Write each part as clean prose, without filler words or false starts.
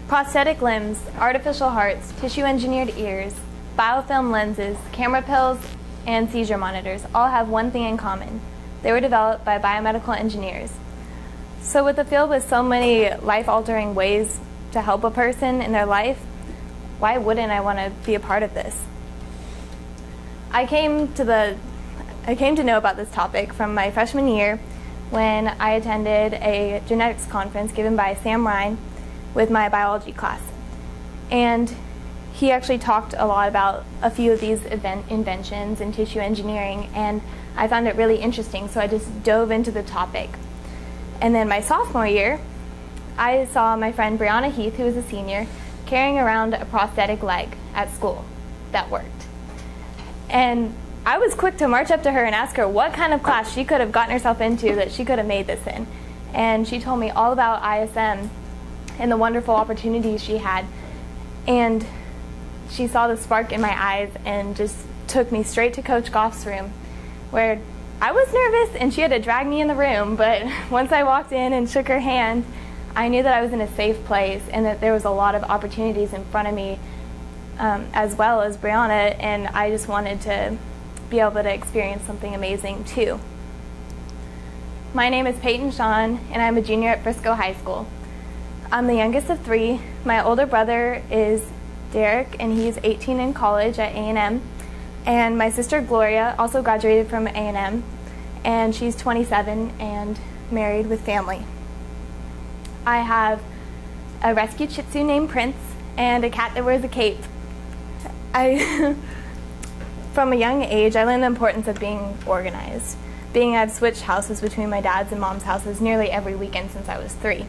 Prosthetic limbs, artificial hearts, tissue-engineered ears, biofilm lenses, camera pills, and seizure monitors all have one thing in common. They were developed by biomedical engineers. So with a field with so many life-altering ways to help a person in their life, why wouldn't I want to be a part of this? I came to know about this topic from my freshman year when I attended a genetics conference given by Sam Ryan with my biology class. And he actually talked a lot about a few of these inventions in tissue engineering, and I found it really interesting, so I just dove into the topic. And then my sophomore year, I saw my friend Brianna Heath, who was a senior, carrying around a prosthetic leg at school that worked. And I was quick to march up to her and ask her what kind of class she could have gotten herself into that she could have made this in. And she told me all about ISM and the wonderful opportunities she had. And she saw the spark in my eyes and just took me straight to Coach Goff's room, where I was nervous and she had to drag me in the room, but once I walked in and shook her hand, I knew that I was in a safe place and that there was a lot of opportunities in front of me, as well as Brianna, and I just wanted to be able to experience something amazing too. My name is Peyton Shawn, and I'm a junior at Frisco High School. I'm the youngest of three. My older brother is Derek, and he's 18 in college at A&M. And my sister Gloria also graduated from A&M, and she's 27 and married with family. I have a rescue Shih Tzu named Prince and a cat that wears a cape. From a young age, I learned the importance of being organized. Being I've switched houses between my dad's and mom's houses nearly every weekend since I was 3.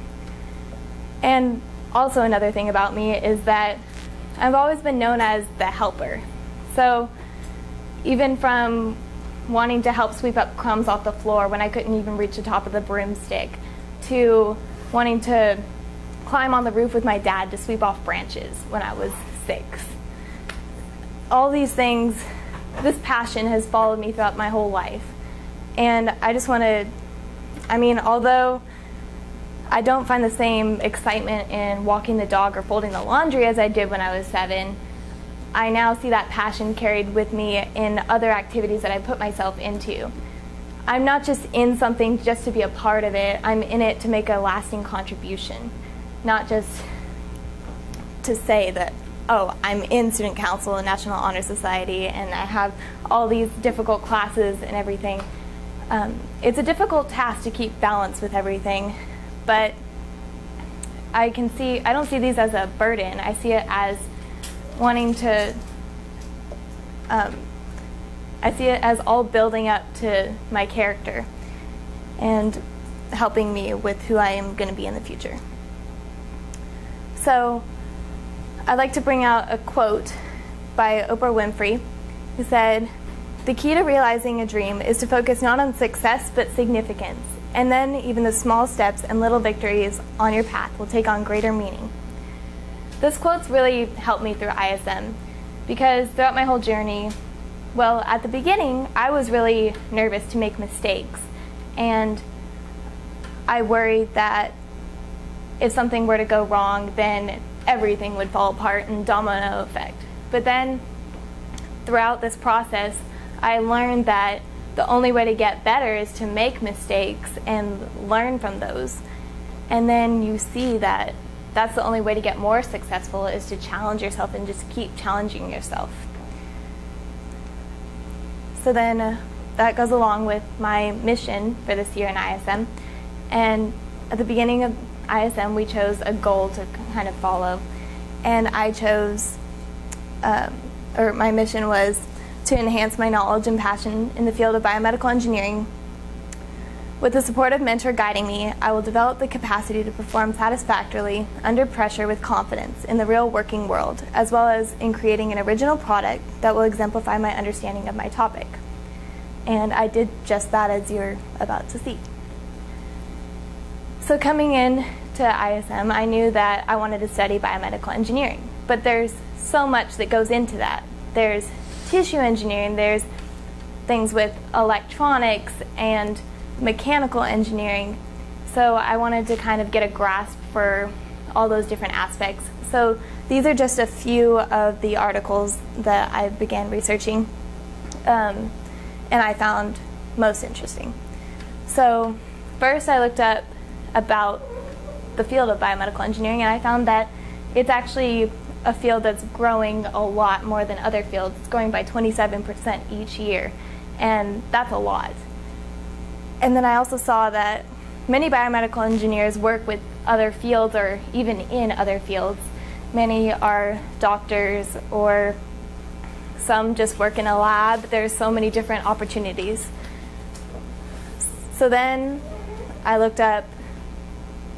And also another thing about me is that I've always been known as the helper. So even from wanting to help sweep up crumbs off the floor when I couldn't even reach the top of the broomstick, to wanting to climb on the roof with my dad to sweep off branches when I was 6. All these things, this passion has followed me throughout my whole life. And I just want to, although I don't find the same excitement in walking the dog or folding the laundry as I did when I was 7, I now see that passion carried with me in other activities that I put myself into. I'm not just in something just to be a part of it, I'm in it to make a lasting contribution, not just to say that, oh, I'm in Student Council and National Honor Society and I have all these difficult classes and everything. It's a difficult task to keep balance with everything, but I don't see these as a burden. I see it as wanting to, I see it as all building up to my character and helping me with who I am going to be in the future. So I'd like to bring out a quote by Oprah Winfrey, who said, "The key to realizing a dream is to focus not on success but significance, and then even the small steps and little victories on your path will take on greater meaning." This quote's really helped me through ISM, because throughout my whole journey, well, at the beginning, I was really nervous to make mistakes, and I worried that if something were to go wrong, then everything would fall apart and domino effect. But then, throughout this process, I learned that the only way to get better is to make mistakes and learn from those. And then you see that that's the only way to get more successful, is to challenge yourself and just keep challenging yourself. So then that goes along with my mission for this year in ISM. And at the beginning of ISM, we chose a goal to kind of follow. And I chose, my mission was to enhance my knowledge and passion in the field of biomedical engineering. With the support of mentor guiding me, I will develop the capacity to perform satisfactorily under pressure with confidence in the real working world, as well as in creating an original product that will exemplify my understanding of my topic. And I did just that, as you're about to see. So coming in to ISM, I knew that I wanted to study biomedical engineering, but there's so much that goes into that. There's tissue engineering, there's things with electronics and mechanical engineering. So I wanted to kind of get a grasp for all those different aspects. So these are just a few of the articles that I began researching and I found most interesting. So first I looked up about the field of biomedical engineering, and I found that it's actually a field that's growing a lot more than other fields. It's growing by 27% each year, and that's a lot. And then I also saw that many biomedical engineers work with other fields or even in other fields. Many are doctors, or some just work in a lab. There's so many different opportunities. So then I looked up,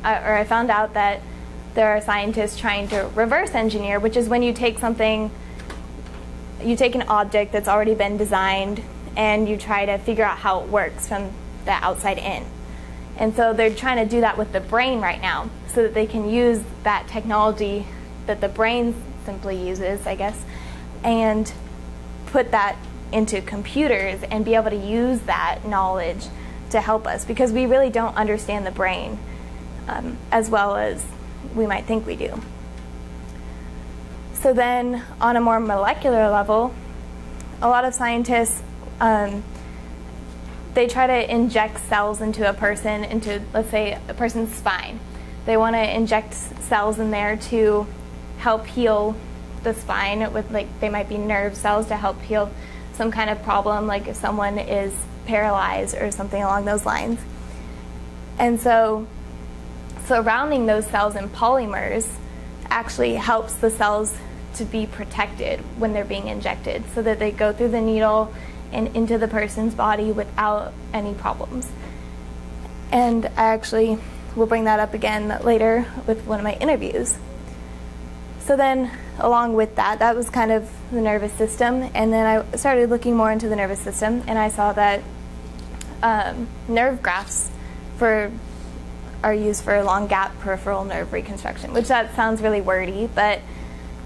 or I found out that there are scientists trying to reverse engineer, which is when you take something, you take an object that's already been designed and you try to figure out how it works from the outside in. And so they're trying to do that with the brain right now, so that they can use that technology that the brain simply uses, I guess, and put that into computers and be able to use that knowledge to help us, because we really don't understand the brain as well as we might think we do. So then on a more molecular level, a lot of scientists, they try to inject cells into a person, into, let's say, a person's spine. They want to inject cells in there to help heal the spine with, like, they might be nerve cells to help heal some kind of problem, like if someone is paralyzed or something along those lines. And so surrounding those cells in polymers actually helps the cells to be protected when they're being injected, so that they go through the needle and into the person's body without any problems. And I actually will bring that up again later with one of my interviews. So then along with that, that was kind of the nervous system, and then I started looking more into the nervous system, and I saw that nerve grafts are used for long gap peripheral nerve reconstruction, which that sounds really wordy, but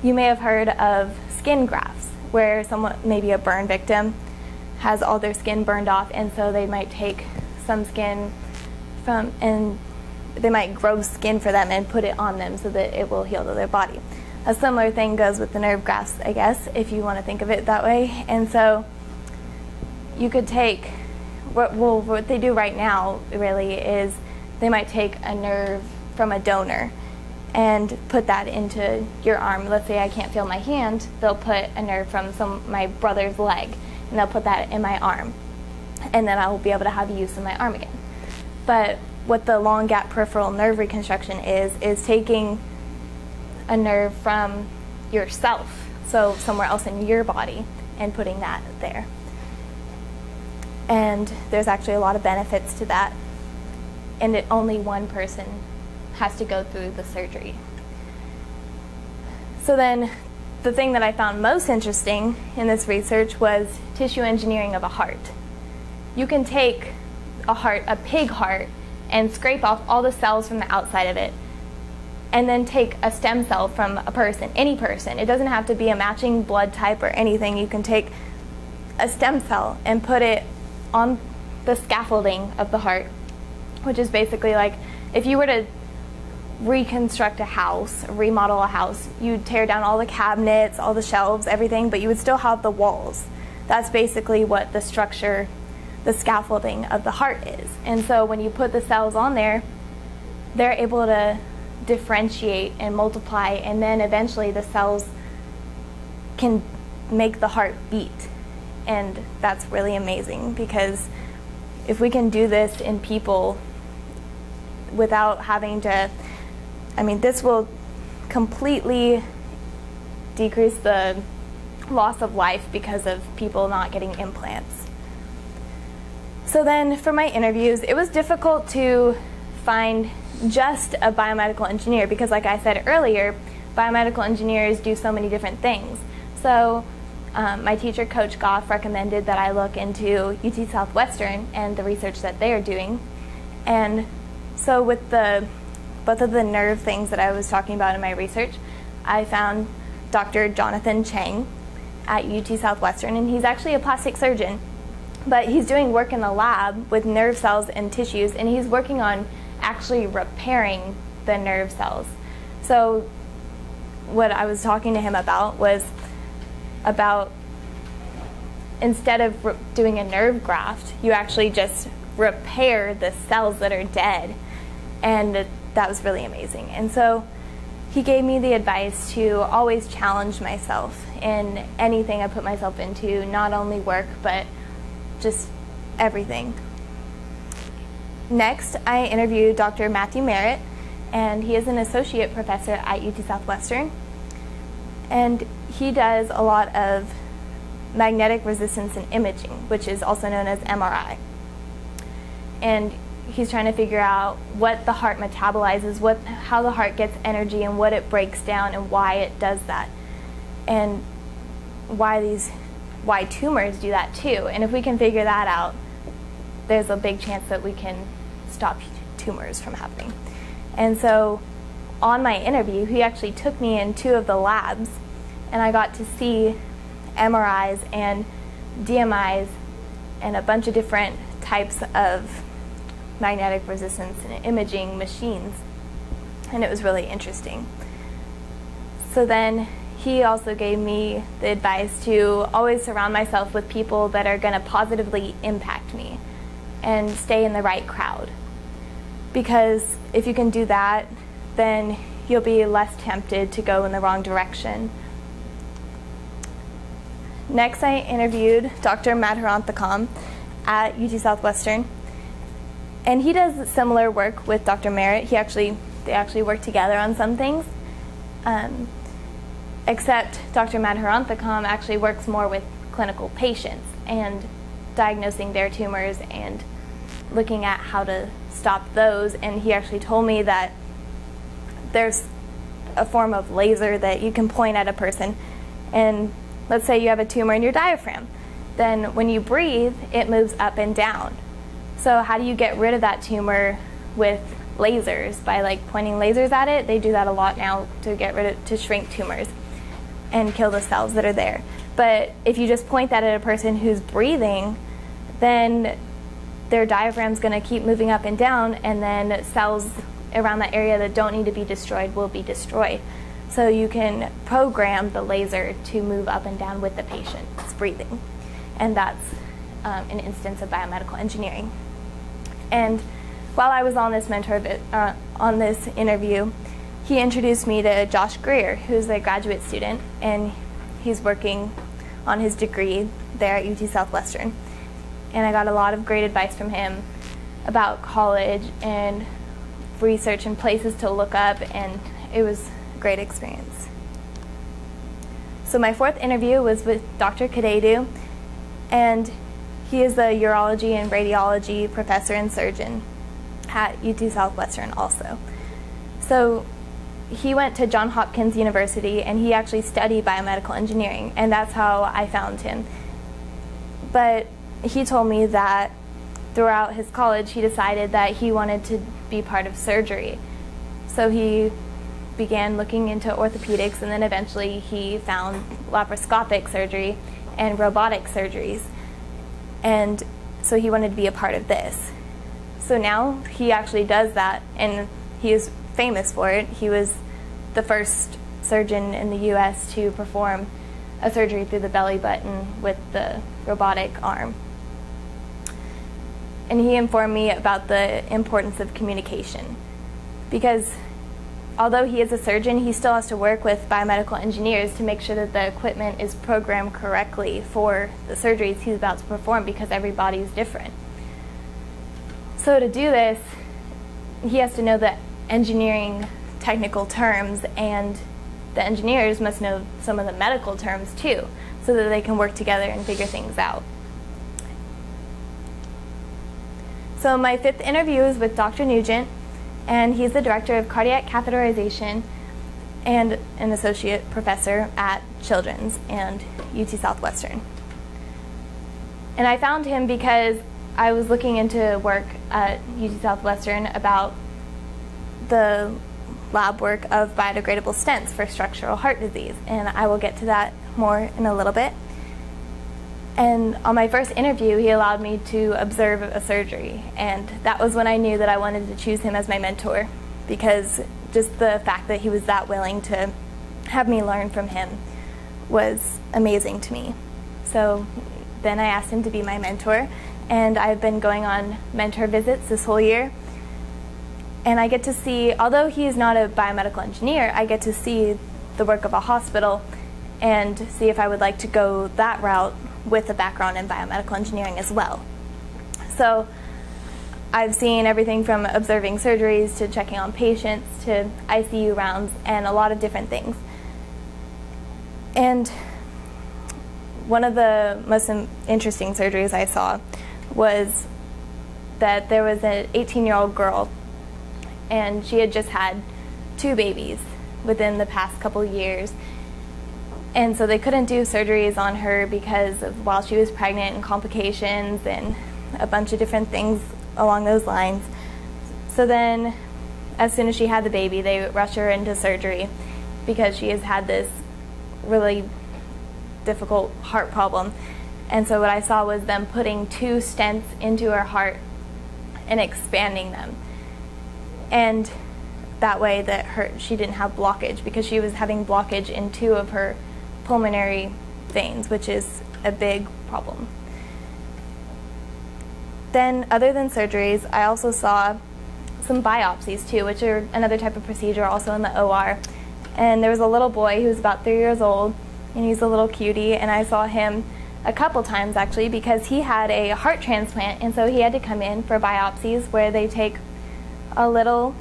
you may have heard of skin grafts, where someone, maybe a burn victim, has all their skin burned off, and so they might take some skin from, and they might grow skin for them and put it on them so that it will heal to their body. A similar thing goes with the nerve grafts, I guess, if you want to think of it that way. And so you could take, what they do right now really is they might take a nerve from a donor and put that into your arm. Let's say I can't feel my hand, they'll put a nerve from my brother's leg, and they'll put that in my arm, and then I will be able to have use of my arm again. But what the long gap peripheral nerve reconstruction is taking a nerve from yourself, so somewhere else in your body, and putting that there. And there's actually a lot of benefits to that, and only one person has to go through the surgery. So then the thing that I found most interesting in this research was tissue engineering of a heart. You can take a heart, a pig heart, and scrape off all the cells from the outside of it, and then take a stem cell from a person, any person. It doesn't have to be a matching blood type or anything. You can take a stem cell and put it on the scaffolding of the heart, which is basically like if you were to reconstruct a house, remodel a house, you'd tear down all the cabinets, all the shelves, everything, but you would still have the walls. That's basically what the structure, the scaffolding of the heart is. And so when you put the cells on there, they're able to differentiate and multiply, and then eventually the cells can make the heart beat. And that's really amazing, because if we can do this in people without having to, I mean, this will completely decrease the loss of life because of people not getting implants. So then for my interviews, it was difficult to find just a biomedical engineer, because like I said earlier, biomedical engineers do so many different things. So my teacher, Coach Goff, recommended that I look into UT Southwestern and the research that they are doing. And so with both of the nerve things that I was talking about in my research, I found Dr. Jonathan Chang at UT Southwestern, and he's actually a plastic surgeon, but he's doing work in the lab with nerve cells and tissues, and he's working on actually repairing the nerve cells. So what I was talking to him about was about instead of doing a nerve graft, you actually just repair the cells that are dead. And that was really amazing. And so he gave me the advice to always challenge myself in anything I put myself into, not only work, but just everything. Next, I interviewed Dr. Matthew Merritt, and he is an associate professor at UT Southwestern. And he does a lot of magnetic resonance and imaging, which is also known as MRI. And he's trying to figure out what the heart metabolizes, how the heart gets energy and what it breaks down and why it does that. And why tumors do that too. And if we can figure that out, there's a big chance that we can stop tumors from happening. And so on my interview, he actually took me in 2 of the labs, and I got to see MRIs and DMIs and a bunch of different types of magnetic resonance and imaging machines, and it was really interesting. So then he also gave me the advice to always surround myself with people that are going to positively impact me and stay in the right crowd. Because if you can do that, then you'll be less tempted to go in the wrong direction. Next, I interviewed Dr. Madhuranthakam at UT Southwestern. And he does similar work with Dr. Merritt. They actually work together on some things. Except Dr. Madhuranthakam actually works more with clinical patients and diagnosing their tumors and looking at how to stop those. And he actually told me that there's a form of laser that you can point at a person, and let's say you have a tumor in your diaphragm. Then when you breathe, it moves up and down. So how do you get rid of that tumor with lasers? By like pointing lasers at it. They do that a lot now to shrink tumors and kill the cells that are there. But if you just point that at a person who's breathing, then their diaphragm's going to keep moving up and down, and then cells around that area that don't need to be destroyed will be destroyed. So you can program the laser to move up and down with the patient's breathing. And that's an instance of biomedical engineering. And while I was on this interview, he introduced me to Josh Greer, who's a graduate student, and he's working on his degree there at UT Southwestern. And I got a lot of great advice from him about college and research and places to look up, and it was a great experience. So my 4th interview was with Dr. Kadedu, and he is a urology and radiology professor and surgeon at UT Southwestern also. So he went to Johns Hopkins University, and he actually studied biomedical engineering, and that's how I found him. But he told me that throughout his college, he decided that he wanted to be part of surgery. So he began looking into orthopedics, and then eventually he found laparoscopic surgery and robotic surgeries. And so he wanted to be a part of this. So now he actually does that, and he is famous for it. He was the first surgeon in the US to perform a surgery through the belly button with the robotic arm. And he informed me about the importance of communication, because although he is a surgeon, he still has to work with biomedical engineers to make sure that the equipment is programmed correctly for the surgeries he's about to perform, because every body is different. So to do this, he has to know the engineering technical terms, and the engineers must know some of the medical terms too, so that they can work together and figure things out. So my 5th interview is with Dr. Nugent, and he's the director of cardiac catheterization and an associate professor at Children's and UT Southwestern. And I found him because I was looking into work at UT Southwestern about the lab work of biodegradable stents for structural heart disease, and I will get to that more in a little bit. And on my first interview, he allowed me to observe a surgery, and that was when I knew that I wanted to choose him as my mentor, because just the fact that he was that willing to have me learn from him was amazing to me. So then I asked him to be my mentor, and I've been going on mentor visits this whole year. And I get to see, although he is not a biomedical engineer, I get to see the work of a hospital and see if I would like to go that route with a background in biomedical engineering as well. So I've seen everything from observing surgeries to checking on patients to ICU rounds and a lot of different things. And one of the most interesting surgeries I saw was that there was an 18-year-old girl, and she had just had 2 babies within the past couple years. And so they couldn't do surgeries on her because of while she was pregnant and complications and a bunch of different things along those lines. So then as soon as she had the baby, they rushed her into surgery because she has had this really difficult heart problem. And so what I saw was them putting 2 stents into her heart and expanding them. And that way that she didn't have blockage, because she was having blockage in 2 of her pulmonary veins, which is a big problem. Then, other than surgeries, I also saw some biopsies too, which are another type of procedure also in the OR. And there was a little boy who was about 3 years old, and he's a little cutie, and I saw him a couple times actually because he had a heart transplant, and so he had to come in for biopsies where they take little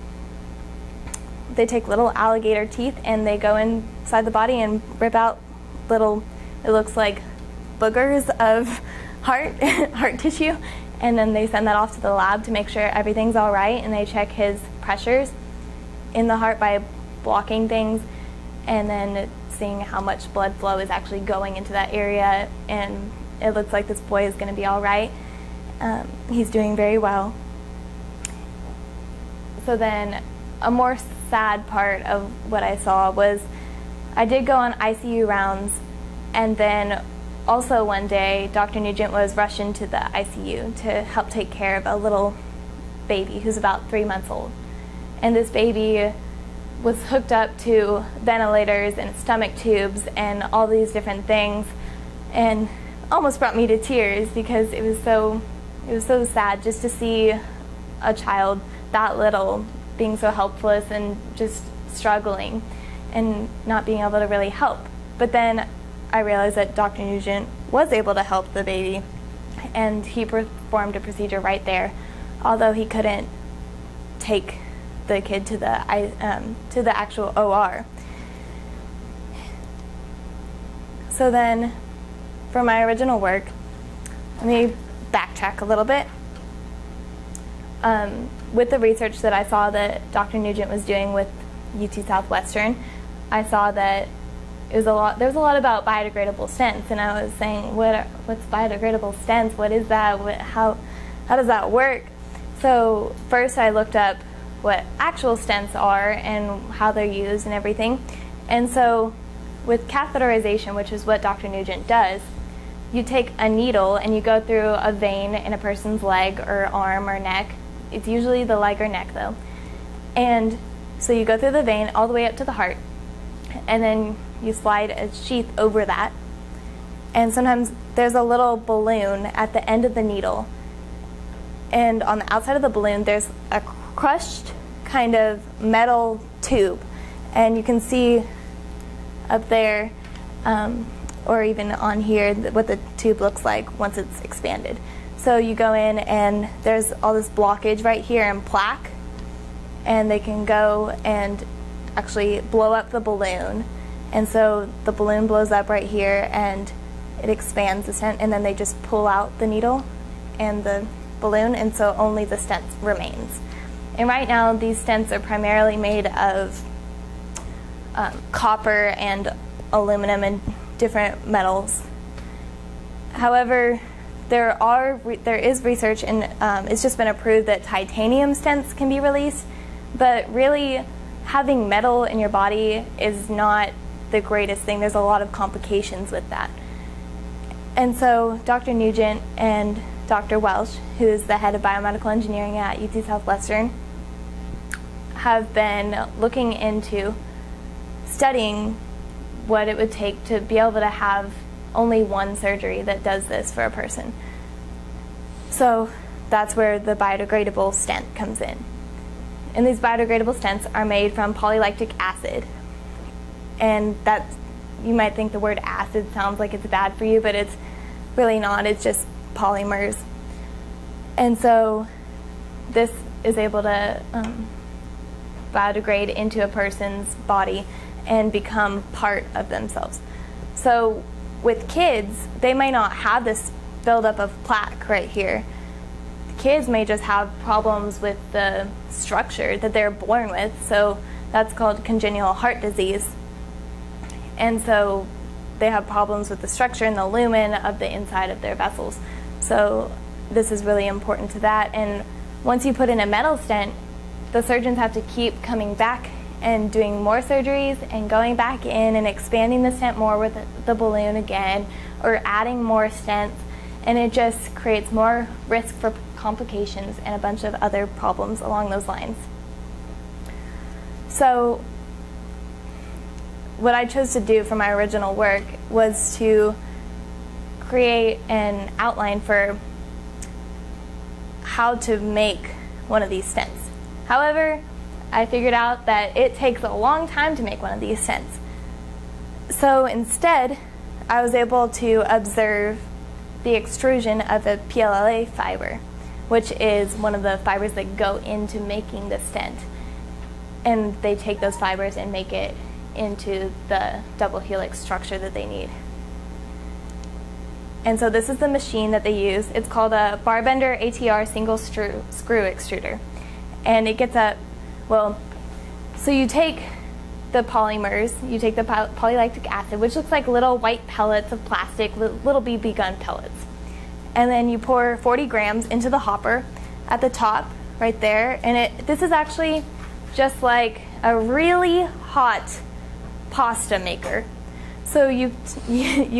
alligator teeth and they go inside the body and rip out little, it looks like boogers of heart tissue, and then they send that off to the lab to make sure everything's all right, and they check his pressures in the heart by blocking things and then seeing how much blood flow is actually going into that area, and it looks like this boy is going to be all right. He's doing very well. So then a more sad part of what I saw was I did go on ICU rounds, and then also one day Dr. Nugent was rushed into the ICU to help take care of a little baby who's about 3 months old. And this baby was hooked up to ventilators and stomach tubes and all these different things, and almost brought me to tears because it was so sad just to see a child that little being so helpless and just struggling and not being able to really help. But then I realized that Dr. Nugent was able to help the baby, and he performed a procedure right there, although he couldn't take the kid to the actual OR. So then, for my original work, let me backtrack a little bit. With the research that I saw that Dr. Nugent was doing with UT Southwestern, I saw that there was a lot about biodegradable stents, and I was saying, what's biodegradable stents? What is that? How does that work? So first I looked up what actual stents are and how they're used and everything. And so with catheterization, which is what Dr. Nugent does, you take a needle and you go through a vein in a person's leg or arm or neck. It's usually the leg or neck though. And so you go through the vein all the way up to the heart, and then you slide a sheath over that. And sometimes there's a little balloon at the end of the needle, and on the outside of the balloon there's a crushed kind of metal tube, and you can see up there or even on here what the tube looks like once it's expanded. So you go in and there's all this blockage right here and plaque, and they can go and actually blow up the balloon, and so the balloon blows up right here and it expands the stent, and then they just pull out the needle and the balloon, and so only the stent remains. And right now these stents are primarily made of copper and aluminum and different metals. However, there is research, and it's just been approved that titanium stents can be released, but really having metal in your body is not the greatest thing. There's a lot of complications with that. And so Dr. Nugent and Dr. Welsh, who is the head of biomedical engineering at UT Southwestern, have been looking into studying what it would take to be able to have only one surgery that does this for a person. So that's where the biodegradable stent comes in. And these biodegradable stents are made from polylactic acid. And that's, you might think the word acid sounds like it's bad for you, but it's really not. It's just polymers. And so this is able to biodegrade into a person's body and become part of themselves. So with kids, they may not have this buildup of plaque right here. Kids may just have problems with the structure that they're born with, so that's called congenital heart disease. And so they have problems with the structure and the lumen of the inside of their vessels. So this is really important to that. And once you put in a metal stent, the surgeons have to keep coming back and doing more surgeries and going back in and expanding the stent more with the balloon again, or adding more stents, and it just creates more risk for complications and a bunch of other problems along those lines. So what I chose to do for my original work was to create an outline for how to make one of these stents. However, I figured out that it takes a long time to make one of these stents. So instead, I was able to observe the extrusion of a PLLA fiber, which is one of the fibers that go into making the stent. And they take those fibers and make it into the double helix structure that they need. And so this is the machine that they use. It's called a bar bender ATR single screw extruder. And it gets up, well, so you take the polymers, you take the polylactic acid, which looks like little white pellets of plastic, little BB gun pellets. And then you pour 40 grams into the hopper at the top, right there. And this is actually just like a really hot pasta maker. So you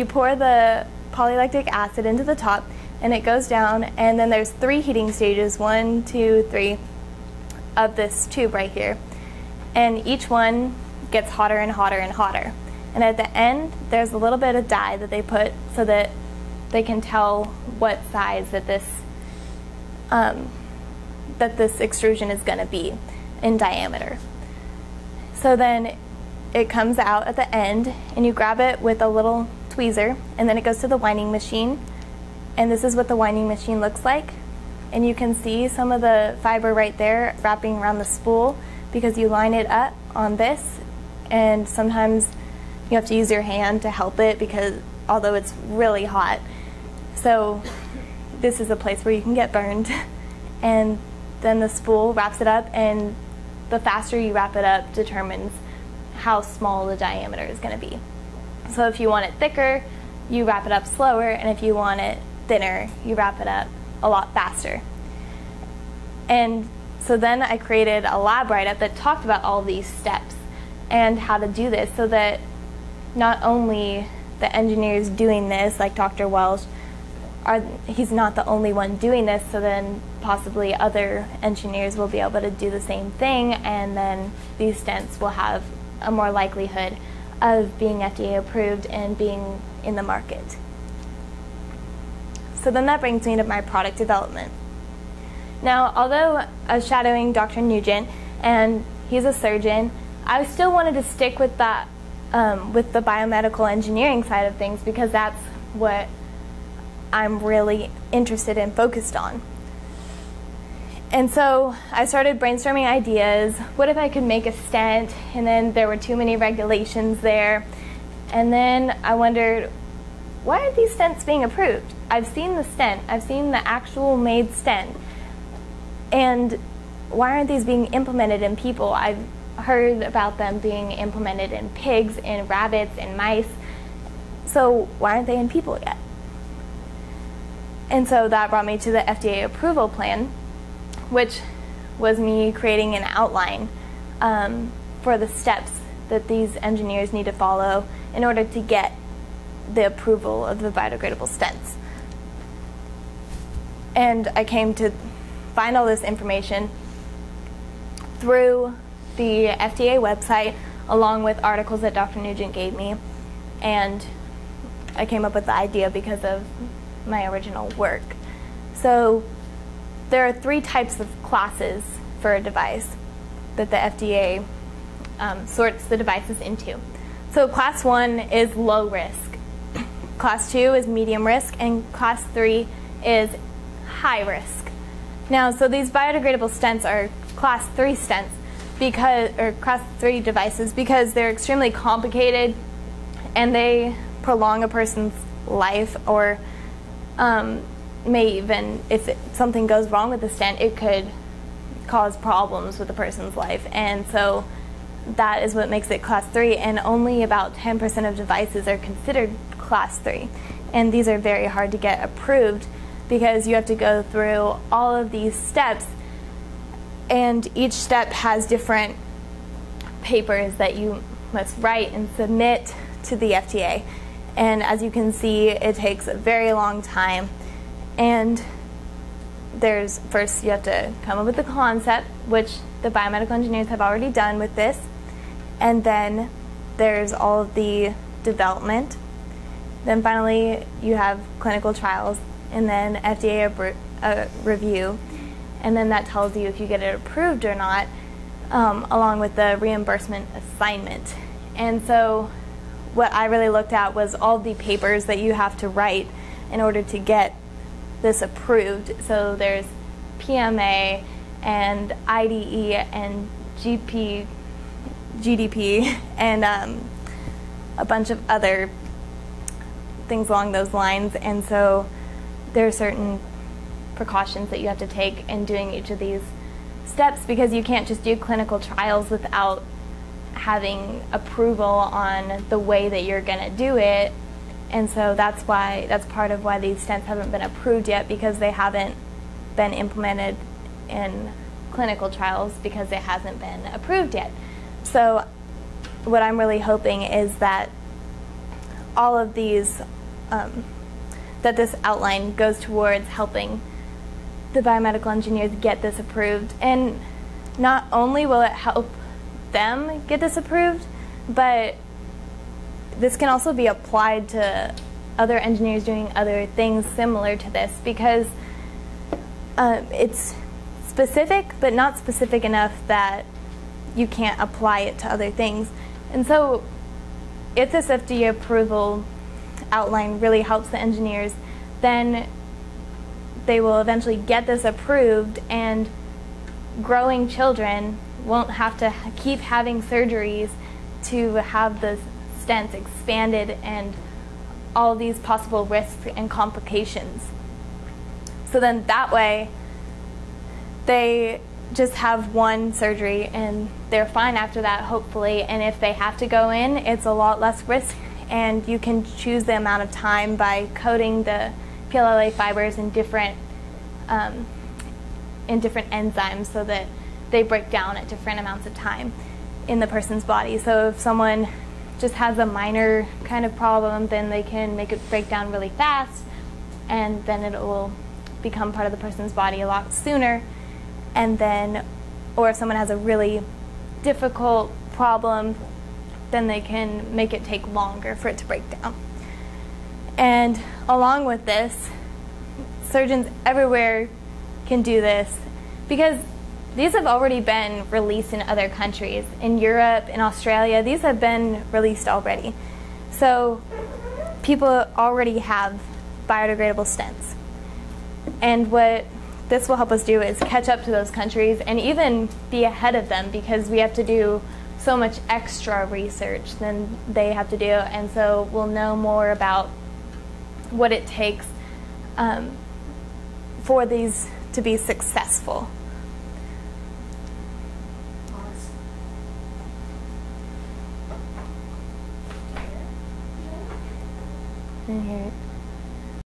pour the polylactic acid into the top, and it goes down, and then there's 3 heating stages, 1, 2, 3, of this tube right here. And each one gets hotter and hotter and hotter. And at the end, there's a little bit of dye that they put so that they can tell what size that this extrusion is going to be in diameter. So then it comes out at the end, and you grab it with a little tweezer, and then it goes to the winding machine. And this is what the winding machine looks like. And you can see some of the fiber right there wrapping around the spool because you line it up on this, and sometimes you have to use your hand to help it because although it's really hot. So this is a place where you can get burned. And then the spool wraps it up, and the faster you wrap it up determines how small the diameter is going to be. So if you want it thicker, you wrap it up slower, and if you want it thinner, you wrap it up a lot faster. And so then I created a lab write-up that talked about all these steps and how to do this, so that not only the engineers doing this, like Dr. Welsh, he's not the only one doing this, so then possibly other engineers will be able to do the same thing, and then these stents will have a more likelihood of being FDA approved and being in the market. So then that brings me to my product development. Now, although I was shadowing Dr. Nugent and he's a surgeon, I still wanted to stick with that, with the biomedical engineering side of things, because that's what I'm really interested and focused on. And so I started brainstorming ideas. What if I could make a stent? And then there were too many regulations there. And then I wondered, why aren't these stents being approved? I've seen the stent. I've seen the actual made stent. And why aren't these being implemented in people? I've heard about them being implemented in pigs and rabbits and mice. So why aren't they in people yet? And so that brought me to the FDA approval plan, which was me creating an outline for the steps that these engineers need to follow in order to get the approval of the biodegradable stents. And I came to find all this information through the FDA website along with articles that Dr. Nugent gave me, and I came up with the idea because of my original work. So there are 3 types of classes for a device that the FDA sorts the devices into. So class 1 is low risk, class 2 is medium risk, and class 3 is high risk. Now, so these biodegradable stents are class 3 stents or class 3 devices because they're extremely complicated and they prolong a person's life, or may even, if something goes wrong with the stent, it could cause problems with the person's life. And so that is what makes it class 3, and only about 10% of devices are considered class 3. And these are very hard to get approved because you have to go through all of these steps, and each step has different papers that you must write and submit to the FDA. And as you can see, it takes a very long time. And first you have to come up with the concept, which the biomedical engineers have already done with this. And then there's all of the development. Then finally you have clinical trials, and then FDA review. And then that tells you if you get it approved or not, along with the reimbursement assignment. And so what I really looked at was all the papers that you have to write in order to get this approved. So there's PMA and IDE and GDP and a bunch of other things along those lines. And so there are certain precautions that you have to take in doing each of these steps, because you can't just do clinical trials without having approval on the way that you're going to do it. And so that's part of why these stents haven't been approved yet, because they haven't been implemented in clinical trials because it hasn't been approved yet. So what I'm really hoping is that all of these, that this outline goes towards helping the biomedical engineers get this approved. And not only will it help them get this approved, but this can also be applied to other engineers doing other things similar to this, because it's specific but not specific enough that you can't apply it to other things. And so if this FDA approval outline really helps the engineers, then they will eventually get this approved, and growing children won't have to keep having surgeries to have the stents expanded and all these possible risks and complications. So then that way they just have one surgery and they're fine after that, hopefully. And if they have to go in, it's a lot less risk, and you can choose the amount of time by coating the PLLA fibers in different enzymes so that they break down at different amounts of time in the person's body. So if someone just has a minor kind of problem, then they can make it break down really fast, and then it will become part of the person's body a lot sooner. And then, or if someone has a really difficult problem, then they can make it take longer for it to break down. And along with this, surgeons everywhere can do this, because these have already been released in other countries. In Europe, in Australia, these have been released already. So people already have biodegradable stents. And what this will help us do is catch up to those countries and even be ahead of them, because we have to do so much extra research than they have to do. And so we'll know more about what it takes for these to be successful. In here.